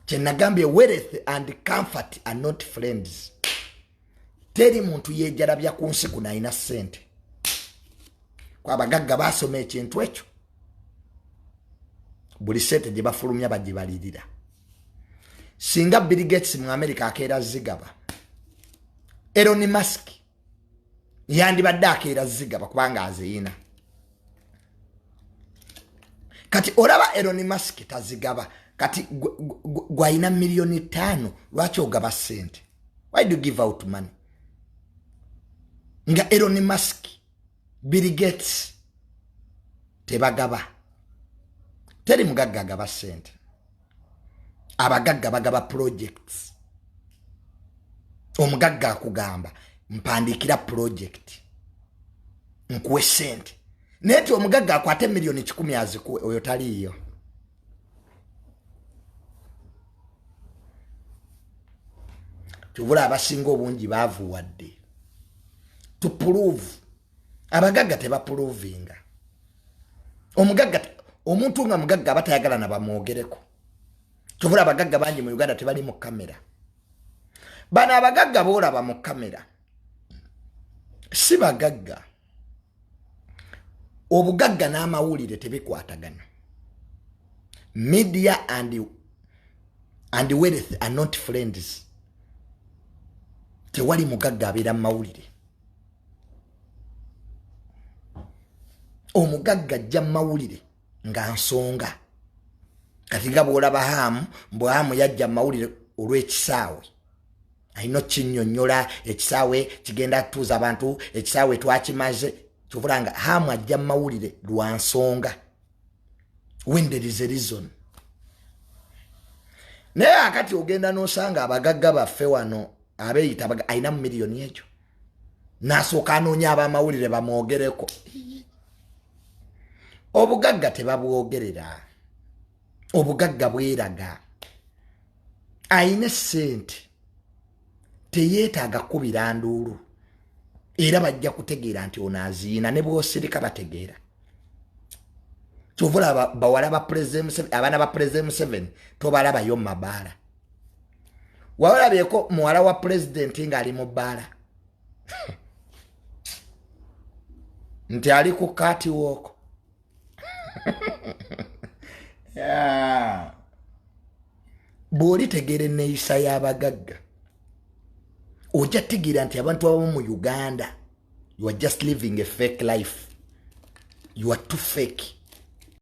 Chenagambye wealth and comfort are not friends. Teri muntu yejarabya kunsi kuna ina sente. Kwa bagagga basome ekintu ekyo. Buli sente gye bafulumya bagibalirira. Singa Bill Gates mu America akeera zigaba. Elon Musk yandibadde akeera zigaba kubanga azeyina. Kati olaba Elon Musk tazigaba. Kati gwaina milioni 5 lwaki ogaba sente? Why do you give out money? Nga Elon Musk, Bill Gates tebagaba. Teri mugagga agaba sente. Abagagga bagaba projects. Omugagga akugamba mpandikira project. Nkuwe sente. Neti omugagga akwate milioni 10 azikuwe oyo taliyo. Tuvula abasinga obungi bavuwadde. To prove. Abagagga teba provinga. Omugagga omuntu nga mugagga batayagala na bamwogereko. Tuvula abagagga bangi mu Uganda tebali mu kamera. Bana abagagga boolaba mu kamera. Si bagagga. Obugagga n'amawulire tebikwatagana. Media and wealth are not friends. Tewali mugagga abeera mu mawulire. Omugagga ajja mu mawulire nga nsonga. Kati nga bw'olaba Hamu, mbwe Hamu yajja mu mawulire olw'ekisaawe. Ayina kinnyonnyola ekisaawe kigenda kutuuza abantu, ekisaawe twakimaze. Kyovula nga Hamu ajja mu mawulire lwa nsonga. When there is a reason. Naye akati ogenda n'osanga abagagga baffe wano abeeyita ayina mu miliyoni ekyo. N'asooka anoonya ab'amawulire bamwogereko. Obugagga tebabwogerera. Obugagga bweraga. Ayina sente. Teyeetaaga kubira nduulu. Era bajja kutegeera nti ono aziina ne bw'osirika bategeera. Kyovula bawala ba President abaana ba President Museveni tobalabayo mu mabaala. Walabyeko muwala wa president ng'ali mu bbaala. Nti ali ku catwalk. Bw'oli tegeera enneeyisa y'abagagga ojja tegeera nti abantu abamu mu Uganda you are just living a fake life. You are too fake.